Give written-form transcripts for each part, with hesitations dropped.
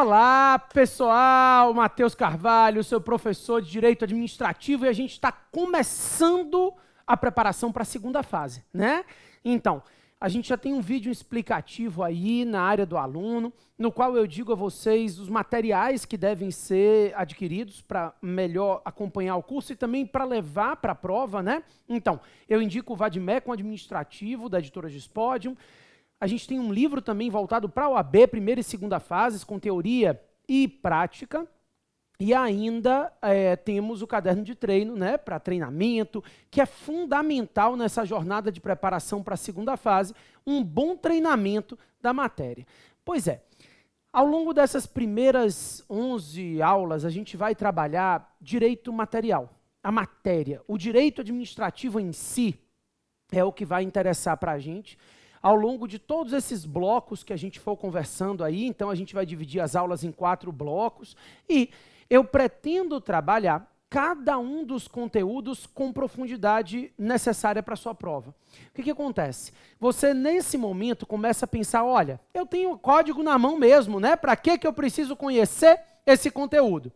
Olá, pessoal! Matheus Carvalho, seu professor de Direito Administrativo, e a gente está começando a preparação para a segunda fase, né? Então, a gente já tem um vídeo explicativo aí na área do aluno, no qual eu digo a vocês os materiais que devem ser adquiridos para melhor acompanhar o curso e também para levar para a prova, né? Então, eu indico o Vadmecum Administrativo, da editora Gispodium. A gente tem um livro também voltado para a OAB, primeira e segunda fases, com teoria e prática. E ainda temos o caderno de treino, né, para treinamento, que é fundamental nessa jornada de preparação para a segunda fase, um bom treinamento da matéria. Pois é, ao longo dessas primeiras 11 aulas, a gente vai trabalhar direito material, a matéria. O direito administrativo em si é o que vai interessar para a gente. Ao longo de todos esses blocos que a gente for conversando aí, então a gente vai dividir as aulas em 4 blocos e eu pretendo trabalhar cada um dos conteúdos com profundidade necessária para a sua prova. O que acontece? Você, nesse momento, começa a pensar, olha, eu tenho o código na mão mesmo, né? Para que eu preciso conhecer esse conteúdo?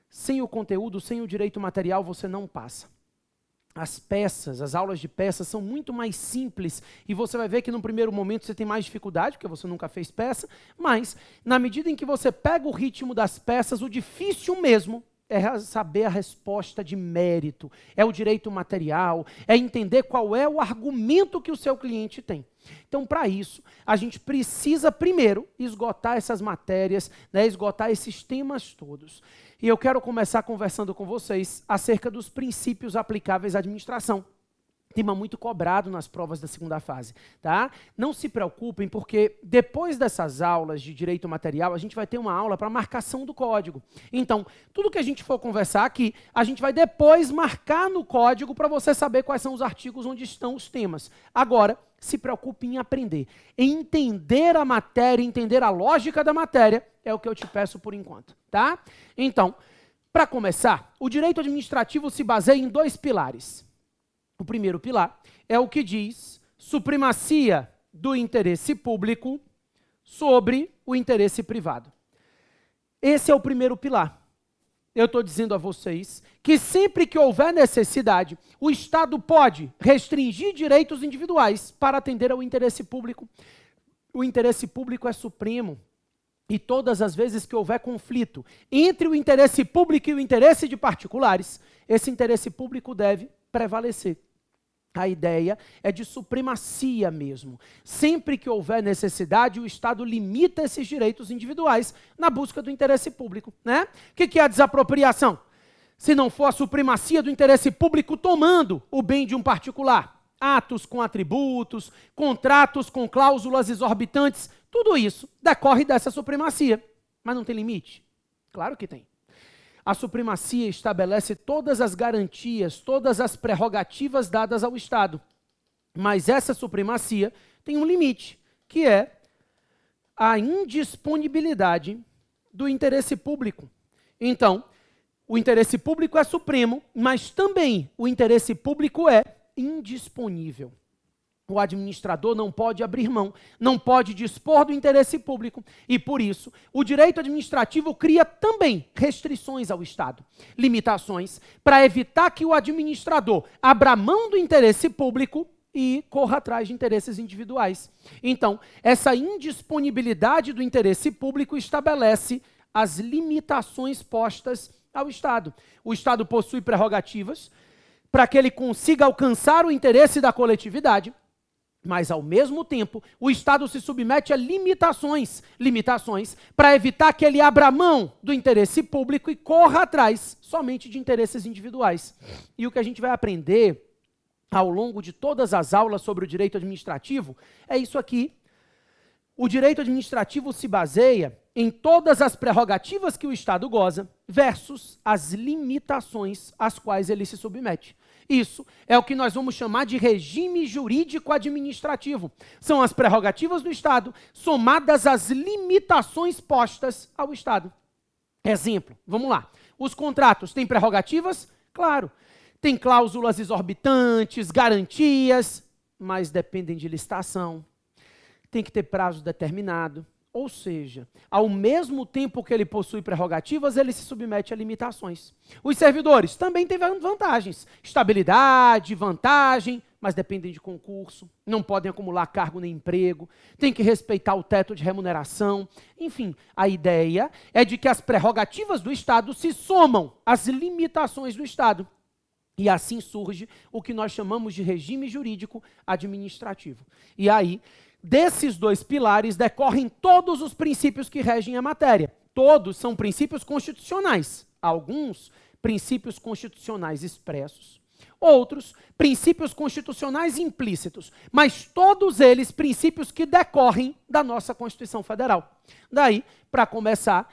Sem o conteúdo, sem o direito material, você não passa. As peças, as aulas de peças são muito mais simples e você vai ver que no primeiro momento você tem mais dificuldade, porque você nunca fez peça, mas na medida em que você pega o ritmo das peças, o difícil mesmo é saber a resposta de mérito, é o direito material, é entender qual é o argumento que o seu cliente tem. Então, para isso, a gente precisa primeiro esgotar essas matérias, né, esgotar esses temas todos. E eu quero começar conversando com vocês acerca dos princípios aplicáveis à administração. Tema muito cobrado nas provas da segunda fase, tá? Não se preocupem, porque depois dessas aulas de direito material, a gente vai ter uma aula para marcação do código. Então, tudo que a gente for conversar aqui, a gente vai depois marcar no código para você saber quais são os artigos onde estão os temas. Agora, se preocupe em aprender. Em entender a matéria, entender a lógica da matéria, é o que eu te peço por enquanto, tá? Então, para começar, o direito administrativo se baseia em 2 pilares. O primeiro pilar é o que diz supremacia do interesse público sobre o interesse privado. Esse é o primeiro pilar. Eu estou dizendo a vocês que sempre que houver necessidade, o Estado pode restringir direitos individuais para atender ao interesse público. O interesse público é supremo. E todas as vezes que houver conflito entre o interesse público e o interesse de particulares, esse interesse público deve prevalecer. A ideia é de supremacia mesmo. Sempre que houver necessidade, o Estado limita esses direitos individuais na busca do interesse público, né? O que é a desapropriação? Se não for a supremacia do interesse público tomando o bem de um particular. Atos com atributos, contratos com cláusulas exorbitantes, tudo isso decorre dessa supremacia. Mas não tem limite? Claro que tem. A supremacia estabelece todas as garantias, todas as prerrogativas dadas ao Estado. Mas essa supremacia tem um limite, que é a indisponibilidade do interesse público. Então, o interesse público é supremo, mas também o interesse público é indisponível. O administrador não pode abrir mão, não pode dispor do interesse público e, por isso, o direito administrativo cria também restrições ao Estado, limitações para evitar que o administrador abra mão do interesse público e corra atrás de interesses individuais. Então, essa indisponibilidade do interesse público estabelece as limitações postas ao Estado. O Estado possui prerrogativas para que ele consiga alcançar o interesse da coletividade, mas, ao mesmo tempo, o Estado se submete a limitações para evitar que ele abra mão do interesse público e corra atrás somente de interesses individuais. E o que a gente vai aprender ao longo de todas as aulas sobre o direito administrativo é isso aqui. O direito administrativo se baseia em todas as prerrogativas que o Estado goza versus as limitações às quais ele se submete. Isso é o que nós vamos chamar de regime jurídico administrativo. São as prerrogativas do Estado somadas às limitações postas ao Estado. Exemplo, vamos lá. Os contratos têm prerrogativas? Claro. Tem cláusulas exorbitantes, garantias, mas dependem de licitação. Tem que ter prazo determinado. Ou seja, ao mesmo tempo que ele possui prerrogativas, ele se submete a limitações. Os servidores também têm vantagens. Estabilidade, vantagem, mas dependem de concurso, não podem acumular cargo nem emprego, tem que respeitar o teto de remuneração. Enfim, a ideia é de que as prerrogativas do Estado se somam às limitações do Estado. E assim surge o que nós chamamos de regime jurídico administrativo. E aí, desses dois pilares decorrem todos os princípios que regem a matéria. Todos são princípios constitucionais. Alguns princípios constitucionais expressos, outros princípios constitucionais implícitos, mas todos eles princípios que decorrem da nossa Constituição Federal. Daí, para começar,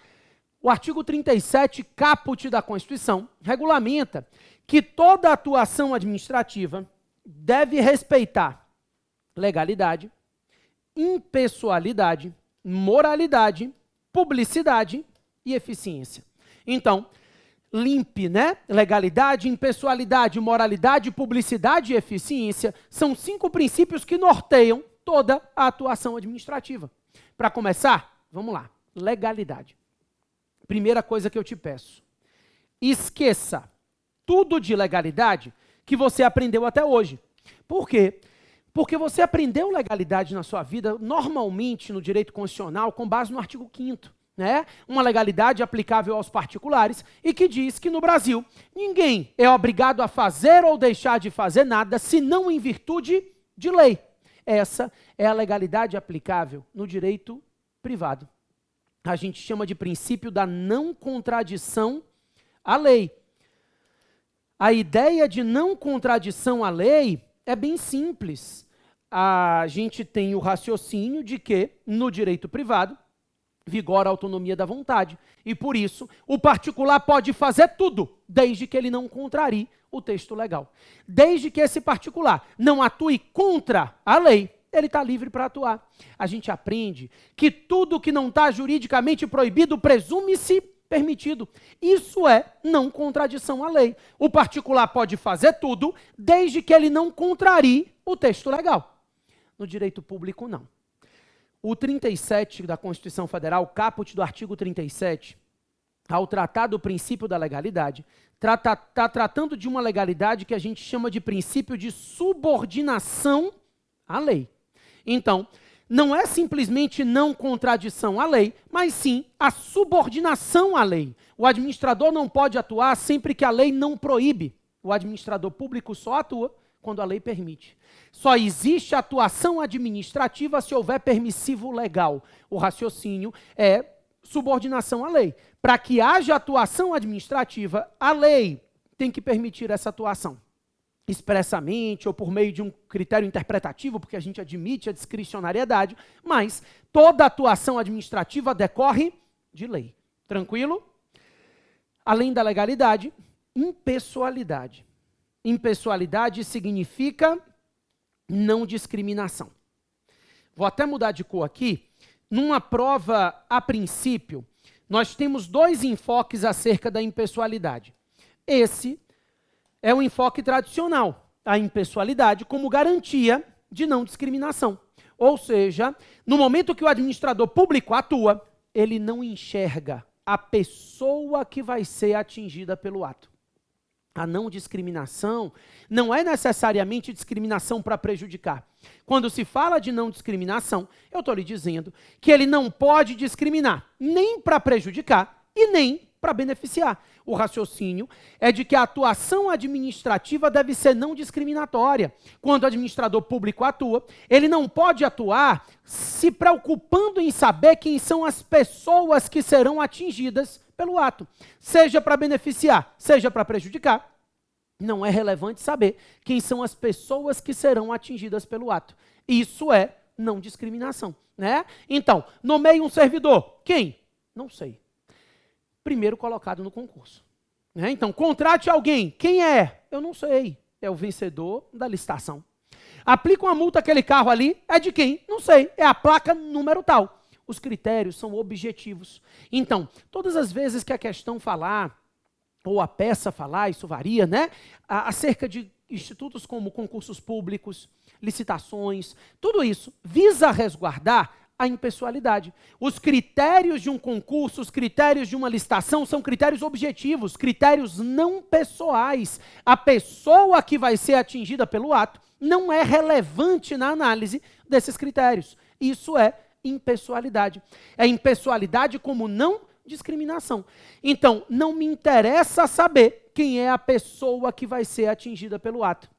o artigo 37, caput da Constituição, regulamenta que toda atuação administrativa deve respeitar legalidade, impessoalidade, moralidade, publicidade e eficiência. Então, LIMP, né? Legalidade, impessoalidade, moralidade, publicidade e eficiência são 5 princípios que norteiam toda a atuação administrativa. Para começar, vamos lá. Legalidade. Primeira coisa que eu te peço. Esqueça tudo de legalidade que você aprendeu até hoje. Por quê? Porque você aprendeu legalidade na sua vida, normalmente no direito constitucional, com base no artigo 5º. Né? Uma legalidade aplicável aos particulares e que diz que no Brasil ninguém é obrigado a fazer ou deixar de fazer nada, senão em virtude de lei. Essa é a legalidade aplicável no direito privado. A gente chama de princípio da não contradição à lei. A ideia de não contradição à lei é bem simples. A gente tem o raciocínio de que, no direito privado, vigora a autonomia da vontade. E, por isso, o particular pode fazer tudo, desde que ele não contrarie o texto legal. Desde que esse particular não atue contra a lei, ele está livre para atuar. A gente aprende que tudo que não está juridicamente proibido presume-se permitido. Isso é não contradição à lei. O particular pode fazer tudo, desde que ele não contrarie o texto legal. No direito público, não. O 37 da Constituição Federal, caput do artigo 37, ao tratar do princípio da legalidade, está tratando de uma legalidade que a gente chama de princípio de subordinação à lei. Então, não é simplesmente não contradição à lei, mas sim a subordinação à lei. O administrador não pode atuar sempre que a lei não proíbe. O administrador público só atua quando a lei permite. Só existe atuação administrativa se houver permissivo legal. O raciocínio é subordinação à lei. Para que haja atuação administrativa, a lei tem que permitir essa atuação. Expressamente ou por meio de um critério interpretativo, porque a gente admite a discricionariedade, mas toda atuação administrativa decorre de lei. Tranquilo? Além da legalidade, impessoalidade. Impessoalidade significa não discriminação. Vou até mudar de cor aqui. Numa prova, a princípio, nós temos 2 enfoques acerca da impessoalidade. Esse é o enfoque tradicional, a impessoalidade como garantia de não discriminação. Ou seja, no momento que o administrador público atua, ele não enxerga a pessoa que vai ser atingida pelo ato. A não discriminação não é necessariamente discriminação para prejudicar. Quando se fala de não discriminação, eu estou lhe dizendo que ele não pode discriminar nem para prejudicar e nem para beneficiar. O raciocínio é de que a atuação administrativa deve ser não discriminatória. Quando o administrador público atua, ele não pode atuar se preocupando em saber quem são as pessoas que serão atingidas pelo ato. Seja para beneficiar, seja para prejudicar, não é relevante saber quem são as pessoas que serão atingidas pelo ato. Isso é não discriminação, né? Então, nomeie um servidor. Quem? Não sei. Primeiro colocado no concurso. Né? Então, contrate alguém. Quem é? Eu não sei. É o vencedor da licitação. Aplica uma multa àquele carro ali. É de quem? Não sei. É a placa número tal. Os critérios são objetivos. Então, todas as vezes que a questão falar, ou a peça falar, isso varia, né? Acerca de institutos como concursos públicos, licitações, tudo isso visa resguardar a impessoalidade. Os critérios de um concurso, os critérios de uma licitação são critérios objetivos, critérios não pessoais. A pessoa que vai ser atingida pelo ato não é relevante na análise desses critérios. Isso é impessoalidade. É impessoalidade como não discriminação. Então, não me interessa saber quem é a pessoa que vai ser atingida pelo ato.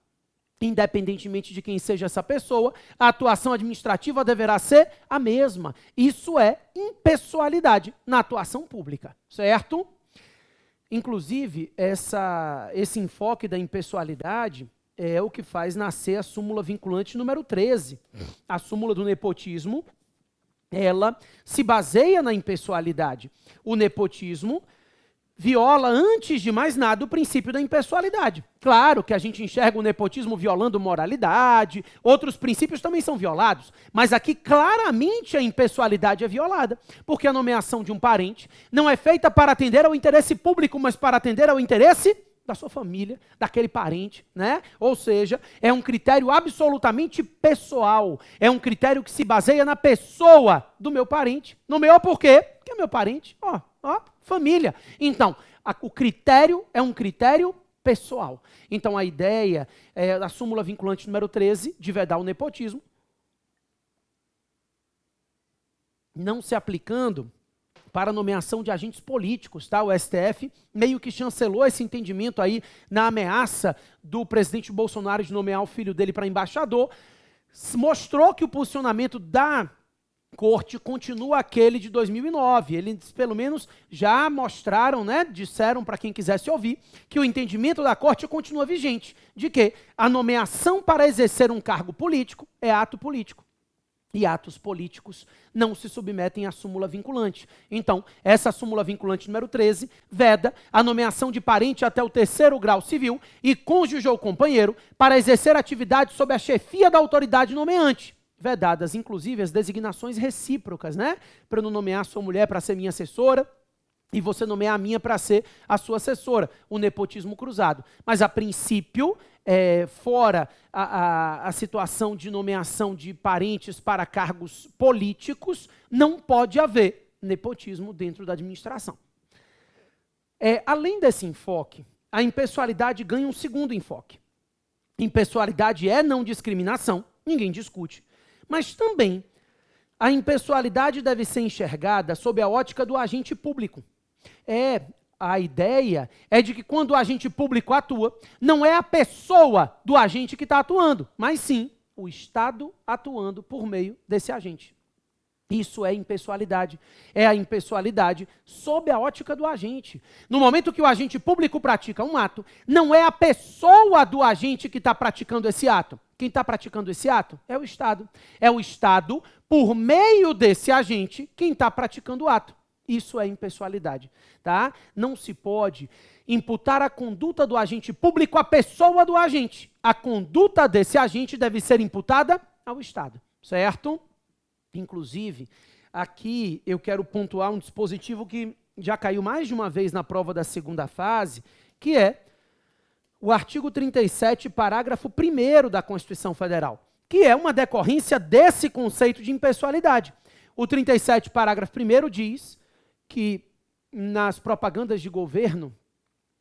Independentemente de quem seja essa pessoa, a atuação administrativa deverá ser a mesma. Isso é impessoalidade na atuação pública, certo? Inclusive, esse enfoque da impessoalidade é o que faz nascer a súmula vinculante número 13. A súmula do nepotismo, ela se baseia na impessoalidade. O nepotismo viola, antes de mais nada, o princípio da impessoalidade. Claro que a gente enxerga o nepotismo violando moralidade, outros princípios também são violados, mas aqui claramente a impessoalidade é violada, porque a nomeação de um parente não é feita para atender ao interesse público, mas para atender ao interesse da sua família, daquele parente, né? Ou seja, é um critério absolutamente pessoal, é um critério que se baseia na pessoa do meu parente. Nomeou por quê? Porque é meu parente, família. Então, o critério é um critério pessoal. Então, a ideia é a súmula vinculante número 13, de vedar o nepotismo, não se aplicando para a nomeação de agentes políticos, tá? O STF meio que chancelou esse entendimento aí na ameaça do presidente Bolsonaro de nomear o filho dele para embaixador, mostrou que o posicionamento da Corte continua aquele de 2009. Eles, pelo menos, já mostraram, né, disseram para quem quisesse ouvir, que o entendimento da Corte continua vigente, de que a nomeação para exercer um cargo político é ato político. E atos políticos não se submetem à súmula vinculante. Então, essa súmula vinculante número 13 veda a nomeação de parente até o 3º grau civil e cônjuge ou companheiro para exercer atividade sob a chefia da autoridade nomeante. Vedadas, inclusive, as designações recíprocas, né? Para eu não nomear a sua mulher para ser minha assessora e você nomear a minha para ser a sua assessora. O nepotismo cruzado. Mas, a princípio, fora a situação de nomeação de parentes para cargos políticos, não pode haver nepotismo dentro da administração. Além desse enfoque, a impessoalidade ganha um segundo enfoque. Impessoalidade é não discriminação, ninguém discute, mas também a impessoalidade deve ser enxergada sob a ótica do agente público. A ideia é de que quando o agente público atua, não é a pessoa do agente que está atuando, mas sim o Estado atuando por meio desse agente. Isso é impessoalidade. É a impessoalidade sob a ótica do agente. No momento que o agente público pratica um ato, não é a pessoa do agente que está praticando esse ato. Quem está praticando esse ato é o Estado. É o Estado, por meio desse agente, quem está praticando o ato. Isso é impessoalidade, tá? Não se pode imputar a conduta do agente público à pessoa do agente. A conduta desse agente deve ser imputada ao Estado, certo? Inclusive, aqui eu quero pontuar um dispositivo que já caiu mais de uma vez na prova da segunda fase, que é o artigo 37, parágrafo 1º da Constituição Federal, que é uma decorrência desse conceito de impessoalidade. O 37, parágrafo 1º diz que nas propagandas de governo,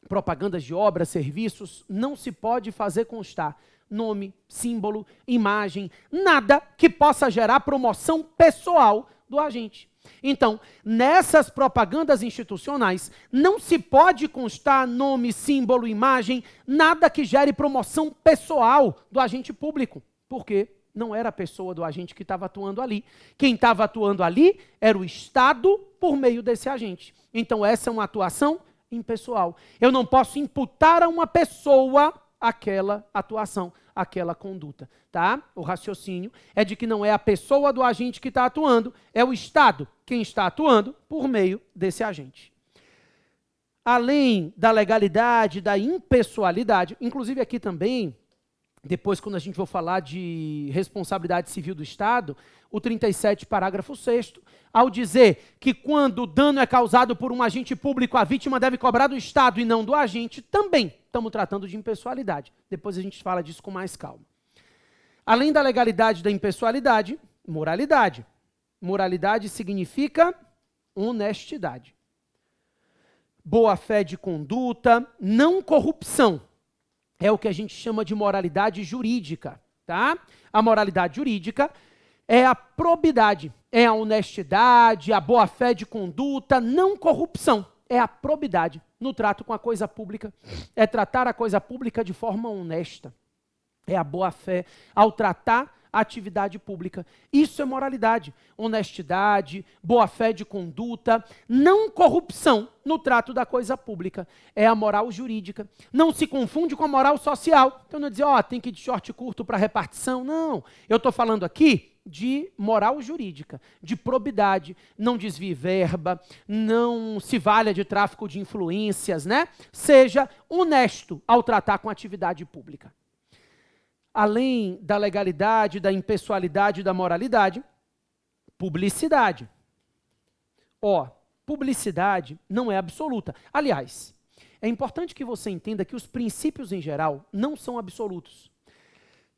propagandas de obras, serviços, não se pode fazer constar nome, símbolo, imagem, nada que possa gerar promoção pessoal do agente. Então, nessas propagandas institucionais, não se pode constar nome, símbolo, imagem, nada que gere promoção pessoal do agente público. Por quê? Não era a pessoa do agente que estava atuando ali. Quem estava atuando ali era o Estado por meio desse agente. Então, essa é uma atuação impessoal. Eu não posso imputar a uma pessoa aquela atuação, aquela conduta, tá? O raciocínio é de que não é a pessoa do agente que está atuando, é o Estado quem está atuando por meio desse agente. Além da legalidade, da impessoalidade, inclusive aqui também, depois quando a gente for falar de responsabilidade civil do Estado, o 37, parágrafo 6º, ao dizer que quando o dano é causado por um agente público, a vítima deve cobrar do Estado e não do agente, também estamos tratando de impessoalidade. Depois a gente fala disso com mais calma. Além da legalidade da impessoalidade, moralidade. Moralidade significa honestidade. Boa-fé de conduta, não corrupção. É o que a gente chama de moralidade jurídica, tá? A moralidade jurídica é a probidade, é a honestidade, a boa-fé de conduta, não corrupção. É a probidade no trato com a coisa pública, é tratar a coisa pública de forma honesta. É a boa-fé ao tratar a atividade pública. Isso é moralidade, honestidade, boa-fé de conduta, não corrupção no trato da coisa pública. É a moral jurídica. Não se confunde com a moral social. Então não é dizer, tem que ir de short curto para repartição. Não, eu estou falando aqui de moral jurídica, de probidade, não desvie verba, não se valha de tráfico de influências, né? Seja honesto ao tratar com a atividade pública. Além da legalidade, da impessoalidade e da moralidade, publicidade. Publicidade não é absoluta. Aliás, é importante que você entenda que os princípios em geral não são absolutos.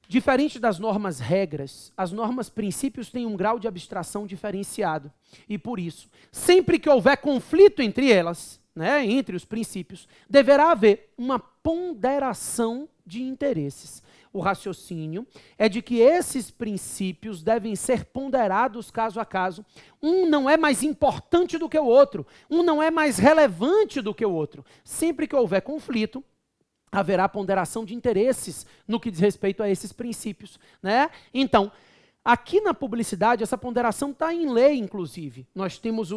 Diferente das normas regras, as normas princípios têm um grau de abstração diferenciado. E por isso, sempre que houver conflito entre elas, né, entre os princípios, deverá haver uma ponderação de interesses. O raciocínio é de que esses princípios devem ser ponderados caso a caso. Um não é mais importante do que o outro, um não é mais relevante do que o outro. Sempre que houver conflito, haverá ponderação de interesses no que diz respeito a esses princípios, né? Então, aqui na publicidade, essa ponderação está em lei, inclusive. Nós temos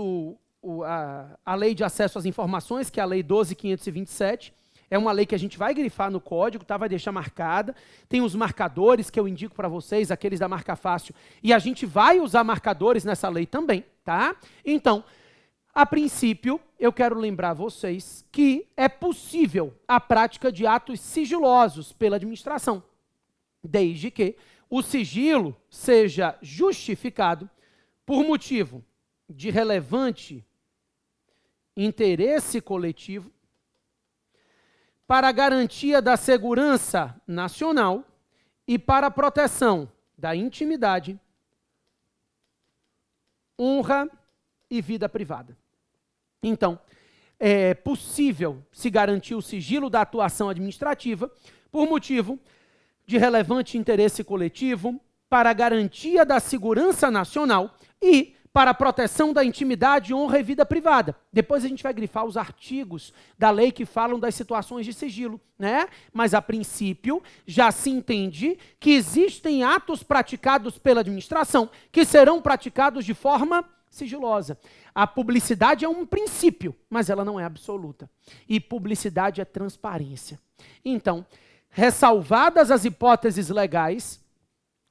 a Lei de Acesso às Informações, que é a Lei 12.527, é uma lei que a gente vai grifar no código, vai deixar marcada. Tem os marcadores que eu indico para vocês, aqueles da marca fácil, e a gente vai usar marcadores nessa lei também, tá? Então, a princípio, eu quero lembrar vocês que é possível a prática de atos sigilosos pela administração, desde que o sigilo seja justificado por motivo de relevante interesse coletivo, para a garantia da segurança nacional e para a proteção da intimidade, honra e vida privada. Então, é possível se garantir o sigilo da atuação administrativa por motivo de relevante interesse coletivo, para a garantia da segurança nacional e para a proteção da intimidade, honra e vida privada. Depois a gente vai grifar os artigos da lei que falam das situações de sigilo, né? Mas, a princípio, já se entende que existem atos praticados pela administração que serão praticados de forma sigilosa. A publicidade é um princípio, mas ela não é absoluta. E publicidade é transparência. Então, ressalvadas as hipóteses legais,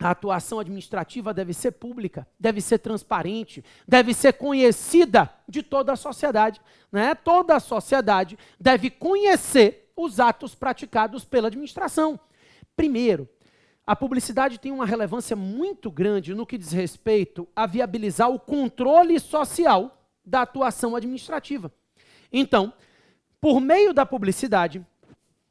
a atuação administrativa deve ser pública, deve ser transparente, deve ser conhecida de toda a sociedade, né? Toda a sociedade deve conhecer os atos praticados pela administração. Primeiro, a publicidade tem uma relevância muito grande no que diz respeito a viabilizar o controle social da atuação administrativa. Então, por meio da publicidade,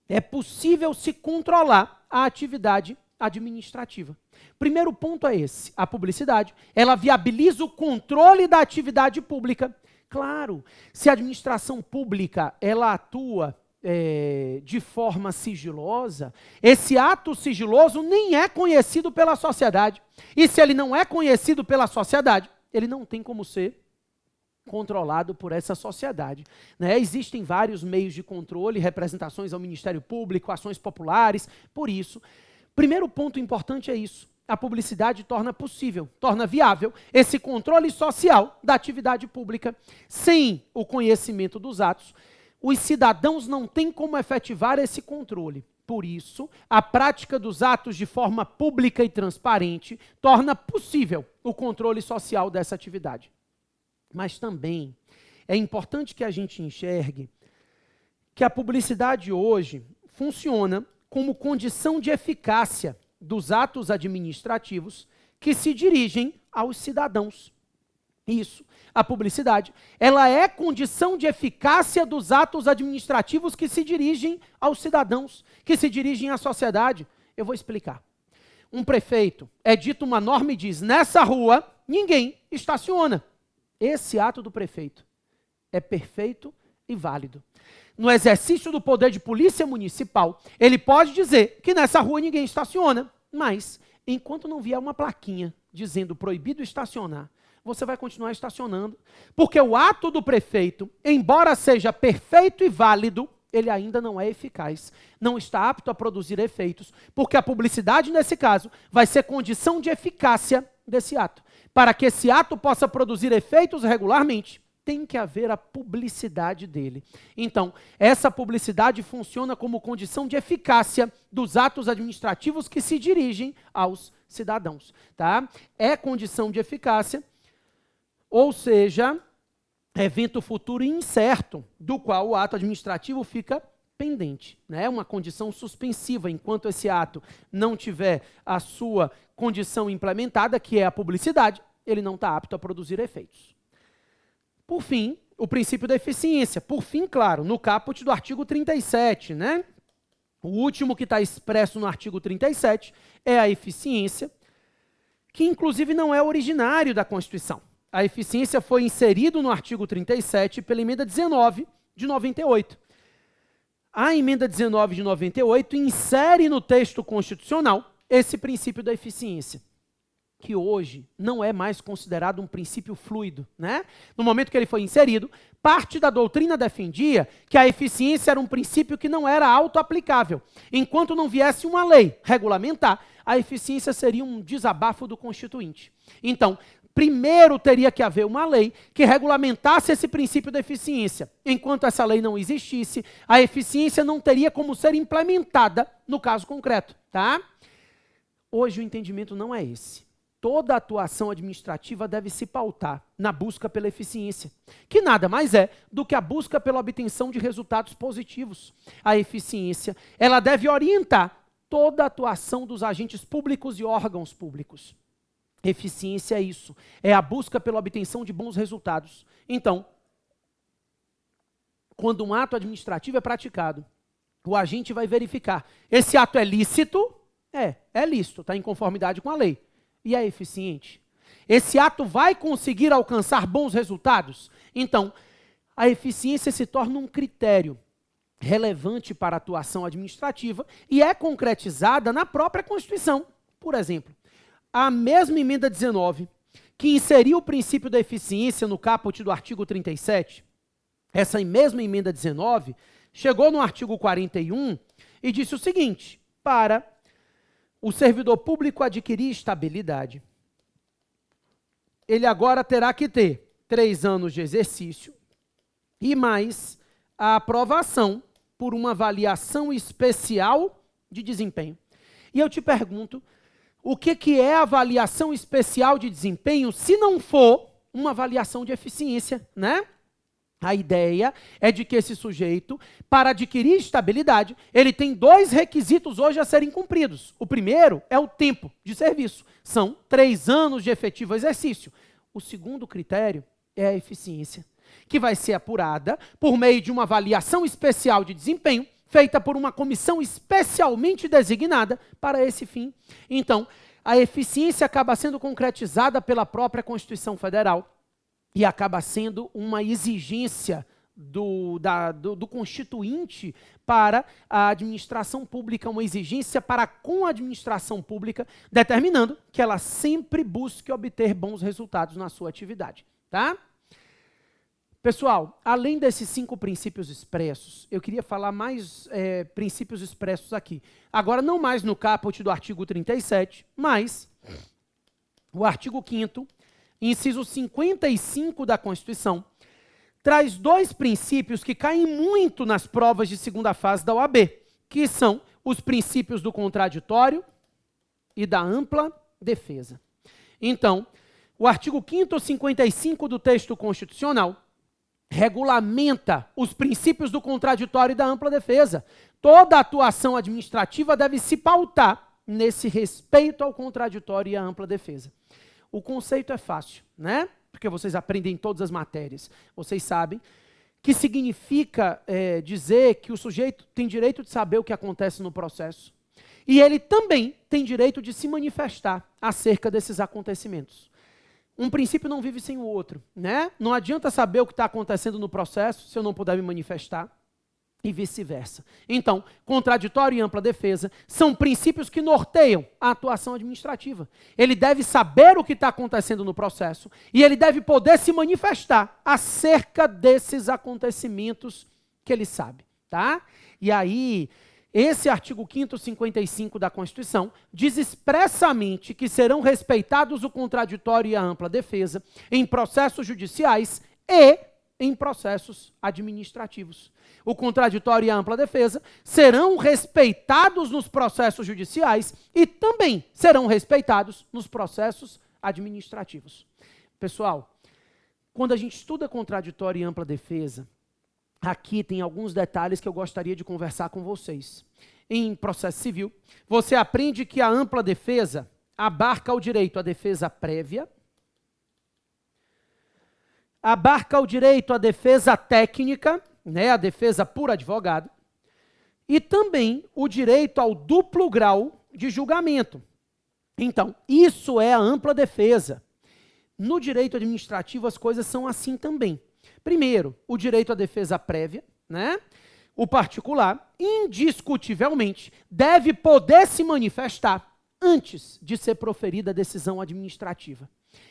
é possível se controlar a atividade administrativa. Primeiro ponto é esse, a publicidade, ela viabiliza o controle da atividade pública. Claro, se a administração pública, ela atua de forma sigilosa, esse ato sigiloso nem é conhecido pela sociedade. E se ele não é conhecido pela sociedade, ele não tem como ser controlado por essa sociedade, né? Existem vários meios de controle, representações ao Ministério Público, ações populares, por isso, primeiro ponto importante é isso. A publicidade torna possível, torna viável esse controle social da atividade pública. Sem o conhecimento dos atos, os cidadãos não têm como efetivar esse controle. Por isso, a prática dos atos de forma pública e transparente torna possível o controle social dessa atividade. Mas também é importante que a gente enxergue que a publicidade hoje funciona como condição de eficácia dos atos administrativos que se dirigem aos cidadãos. Isso, a publicidade, ela é condição de eficácia dos atos administrativos que se dirigem aos cidadãos, que se dirigem à sociedade. Eu vou explicar. Um prefeito edita uma norma e diz, nessa rua, ninguém estaciona. Esse ato do prefeito é perfeito e válido. No exercício do poder de polícia municipal, ele pode dizer que nessa rua ninguém estaciona, mas enquanto não vier uma plaquinha dizendo proibido estacionar, você vai continuar estacionando, porque o ato do prefeito, embora seja perfeito e válido, ele ainda não é eficaz, não está apto a produzir efeitos, porque a publicidade, nesse caso, vai ser condição de eficácia desse ato. Para que esse ato possa produzir efeitos regularmente, tem que haver a publicidade dele. Então, essa publicidade funciona como condição de eficácia dos atos administrativos que se dirigem aos cidadãos. Tá? É condição de eficácia, ou seja, evento futuro incerto, do qual o ato administrativo fica pendente. É uma condição suspensiva, enquanto esse ato não tiver a sua condição implementada, que é a publicidade, ele não está apto a produzir efeitos. Por fim, o princípio da eficiência. Por fim, claro, no caput do artigo 37, né? O último que está expresso no artigo 37 é a eficiência, que inclusive não é originário da Constituição. A eficiência foi inserido no artigo 37 pela emenda 19 de 98. A emenda 19 de 98 insere no texto constitucional esse princípio da eficiência, que hoje não é mais considerado um princípio fluido, né? No momento que ele foi inserido, parte da doutrina defendia que a eficiência era um princípio que não era auto-aplicável. Enquanto não viesse uma lei regulamentar, a eficiência seria um desabafo do Constituinte. Então, primeiro teria que haver uma lei que regulamentasse esse princípio da eficiência. Enquanto essa lei não existisse, a eficiência não teria como ser implementada no caso concreto, tá? Hoje o entendimento não é esse. Toda atuação administrativa deve se pautar na busca pela eficiência, que nada mais é do que a busca pela obtenção de resultados positivos. A eficiência, ela deve orientar toda a atuação dos agentes públicos e órgãos públicos. Eficiência é isso, é a busca pela obtenção de bons resultados. Então, quando um ato administrativo é praticado, o agente vai verificar, esse ato é lícito? É lícito, está em conformidade com a lei. E é eficiente? Esse ato vai conseguir alcançar bons resultados? Então, a eficiência se torna um critério relevante para a atuação administrativa e é concretizada na própria Constituição. Por exemplo, a mesma emenda 19, que inseriu o princípio da eficiência no caput do artigo 37, essa mesma emenda 19, chegou no artigo 41 e disse o seguinte: para o servidor público adquirir estabilidade, ele agora terá que ter 3 anos de exercício e mais a aprovação por uma avaliação especial de desempenho. E eu te pergunto, o que é avaliação especial de desempenho se não for uma avaliação de eficiência, né? A ideia é de que esse sujeito, para adquirir estabilidade, ele tem 2 requisitos hoje a serem cumpridos. O primeiro é o tempo de serviço. São 3 anos de efetivo exercício. O segundo critério é a eficiência, que vai ser apurada por meio de uma avaliação especial de desempenho, feita por uma comissão especialmente designada para esse fim. Então, a eficiência acaba sendo concretizada pela própria Constituição Federal, e acaba sendo uma exigência do Constituinte para a administração pública, uma exigência para com a administração pública, determinando que ela sempre busque obter bons resultados na sua atividade. Tá? Pessoal, além desses 5 princípios expressos, eu queria falar mais princípios expressos aqui. Agora, não mais no caput do artigo 37, mas o artigo 5º, inciso 55 da Constituição, traz 2 princípios que caem muito nas provas de segunda fase da OAB, que são os princípios do contraditório e da ampla defesa. Então, o artigo 5º 55 do texto constitucional regulamenta os princípios do contraditório e da ampla defesa. Toda atuação administrativa deve se pautar nesse respeito ao contraditório e à ampla defesa. O conceito é fácil, né? Porque vocês aprendem em todas as matérias. Vocês sabem que significa dizer que o sujeito tem direito de saber o que acontece no processo. E ele também tem direito de se manifestar acerca desses acontecimentos. um princípio não vive sem o outro, né? Não adianta saber o que está acontecendo no processo se eu não puder me manifestar, e vice-versa. Então, contraditório e ampla defesa são princípios que norteiam a atuação administrativa. Ele deve saber o que está acontecendo no processo e ele deve poder se manifestar acerca desses acontecimentos que ele sabe, tá? E aí, esse artigo 5º 55 da Constituição diz expressamente que serão respeitados o contraditório e a ampla defesa em processos judiciais e em processos administrativos. O contraditório e a ampla defesa serão respeitados nos processos judiciais e também serão respeitados nos processos administrativos. Pessoal, quando a gente estuda contraditório e ampla defesa, aqui tem alguns detalhes que eu gostaria de conversar com vocês. Em processo civil, você aprende que a ampla defesa abarca o direito à defesa prévia, abarca o direito à defesa técnica, né, a defesa por advogado, e também o direito ao duplo grau de julgamento. Então, isso é a ampla defesa. No direito administrativo, as coisas são assim também. Primeiro, o direito à defesa prévia, né? O particular, indiscutivelmente, deve poder se manifestar antes de ser proferida a decisão administrativa.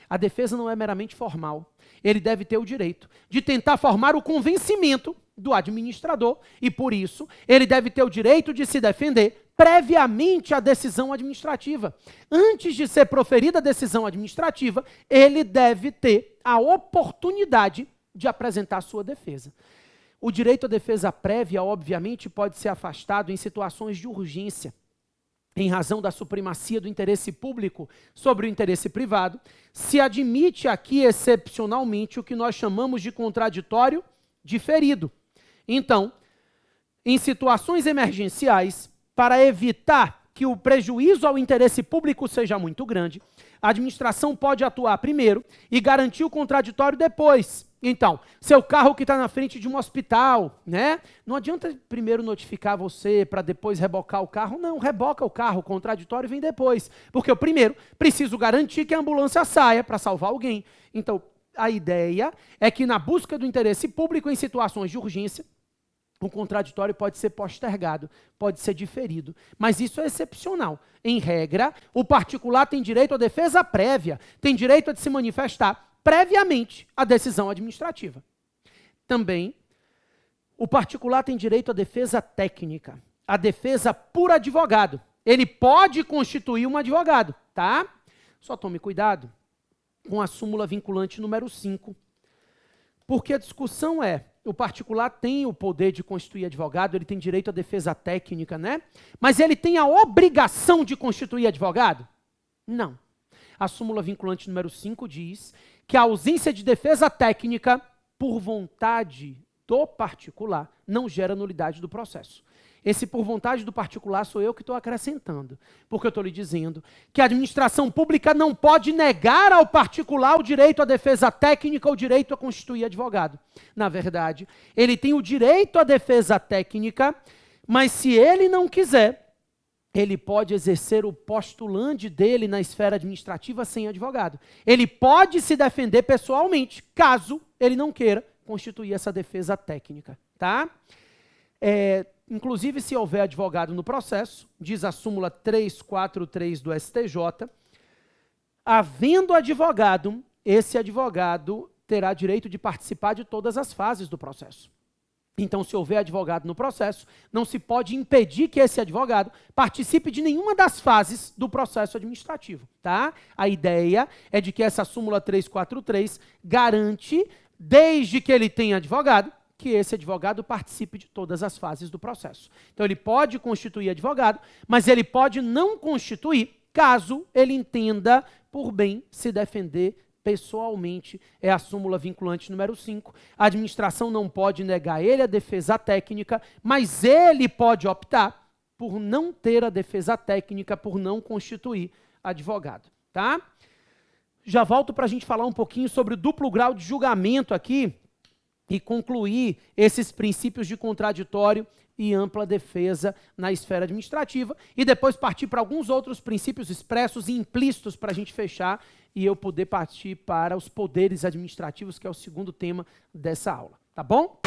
A defesa não é meramente formal. Ele deve ter o direito de tentar formar o convencimento do administrador e, por isso, ele deve ter o direito de se defender previamente à decisão administrativa. Antes de ser proferida a decisão administrativa, ele deve ter a oportunidade de apresentar a sua defesa. O direito à defesa prévia, obviamente, pode ser afastado em situações de urgência, em razão da supremacia do interesse público sobre o interesse privado. Se admite aqui, excepcionalmente, o que nós chamamos de contraditório diferido. Então, em situações emergenciais, para evitar que o prejuízo ao interesse público seja muito grande, a administração pode atuar primeiro e garantir o contraditório depois. Então, seu carro que está na frente de um hospital, né? Não adianta primeiro notificar você para depois rebocar o carro. Não, reboca o carro, o contraditório vem depois. Porque eu primeiro preciso garantir que a ambulância saia para salvar alguém. Então, a ideia é que na busca do interesse público em situações de urgência, o contraditório pode ser postergado, pode ser diferido, mas isso é excepcional. Em regra, o particular tem direito à defesa prévia, tem direito a se manifestar previamente à decisão administrativa. Também, o particular tem direito à defesa técnica, à defesa por advogado. Ele pode constituir um advogado, tá? Só tome cuidado com a súmula vinculante número 5, porque a discussão é, o particular tem o poder de constituir advogado, ele tem direito à defesa técnica, né? Mas ele tem a obrigação de constituir advogado? Não. A súmula vinculante número 5 diz que a ausência de defesa técnica, por vontade do particular, não gera nulidade do processo. Esse por vontade do particular sou eu que estou acrescentando, porque eu estou lhe dizendo que a administração pública não pode negar ao particular o direito à defesa técnica ou o direito a constituir advogado. Na verdade, ele tem o direito à defesa técnica, mas se ele não quiser, ele pode exercer o postulante dele na esfera administrativa sem advogado. Ele pode se defender pessoalmente, caso ele não queira constituir essa defesa técnica, tá? Inclusive, se houver advogado no processo, diz a súmula 343 do STJ, havendo advogado, esse advogado terá direito de participar de todas as fases do processo. Então, se houver advogado no processo, não se pode impedir que esse advogado participe de nenhuma das fases do processo administrativo, tá? A ideia é de que essa súmula 343 garante, desde que ele tenha advogado, que esse advogado participe de todas as fases do processo. Então, ele pode constituir advogado, mas ele pode não constituir, caso ele entenda por bem se defender pessoalmente. É a súmula vinculante número 5. A administração não pode negar a ele a defesa técnica, mas ele pode optar por não ter a defesa técnica, por não constituir advogado, tá? Já volto para a gente falar um pouquinho sobre o duplo grau de julgamento aqui, e concluir esses princípios de contraditório e ampla defesa na esfera administrativa, e depois partir para alguns outros princípios expressos e implícitos para a gente fechar e eu poder partir para os poderes administrativos, que é o segundo tema dessa aula. Tá bom?